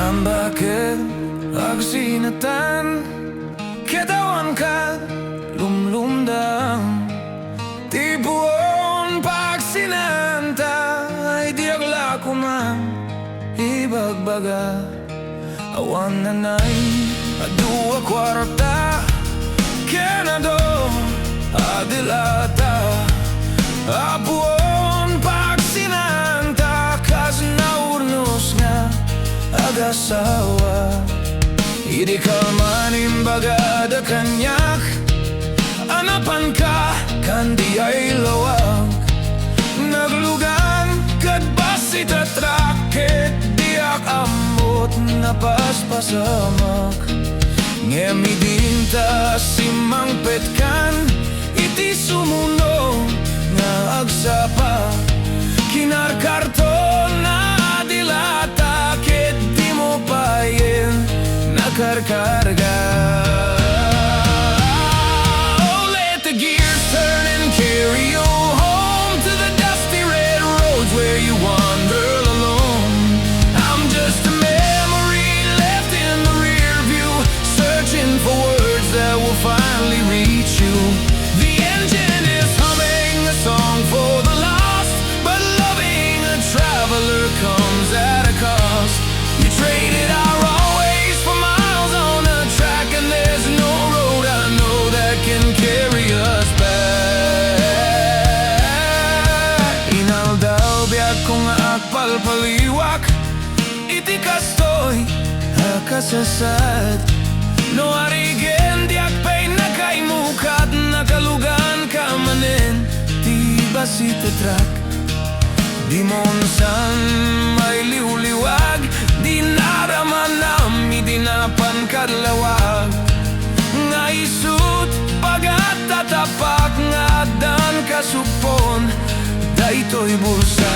Bakit agsinatan katawan ka lumlumdang Di buon pagsinanta ay di agla ko man ibagbaga Awan nanay adua kwarta Canado adilata Abuon pagsinanta kas naurnos nga agasawa Idi ka manimbaga da kanyak Anapan ka kandi ay lawag Naglugan kat Bassit A Trak Ket diak amot na paspasamak Ngemidinta simang petkan Iti sumuno nga agsapa Kinarkarton na dilata Ket di mo payen nakarkarga Oh, let the gears turn and carry you home To the dusty red roads where you wander alone I'm just a memory left in the rear view Searching for words that will finally reach you The engine is humming a song for the lost But loving a traveler comes at a cost You traded our always for miles on a track And there's no road I know that can carry us back Inaldaw biyak kung agpalpaliwak Iti kastoy akasasad No arigen diak pay nakaimukat Nakalugan ka manen Di Bassit A Trak Di monsan may liwliwag Di naraman nami dinapan kadlawag Nga isut pagat tatapak Nga dan kasupon Daytoy bulsa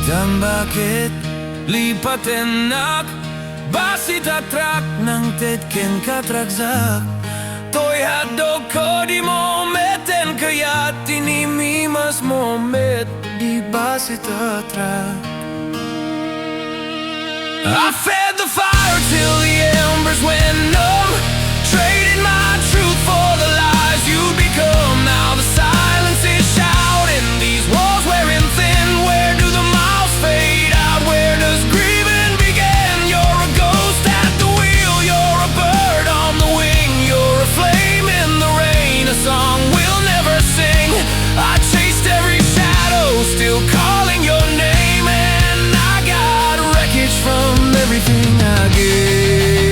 Itang bakit lipatenak Bassit A Trak ng tetken katragzak Toy hadog ko di mo meten Kaya tinimimas mo met Di Bassit A Trak I fed the fire till the embers went numb Traded my truth for the lies you become Now the silence is shouting These walls wearing thin Where do the miles fade out? Where does grieving begin? You're a ghost at the wheel You're a bird on the wing You're a flame in the rain A song we'll never sing I chased every shadow Still calling your name And I got wreckage from everything I gave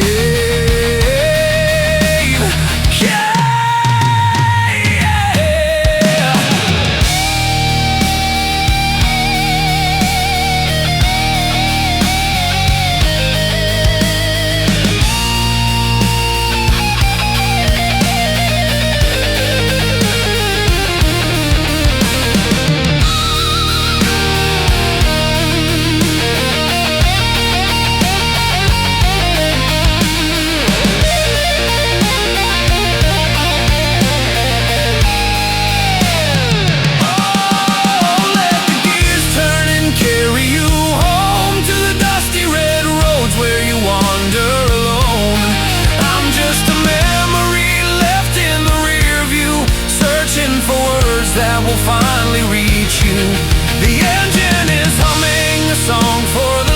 that will finally reach you The engine is humming a song for the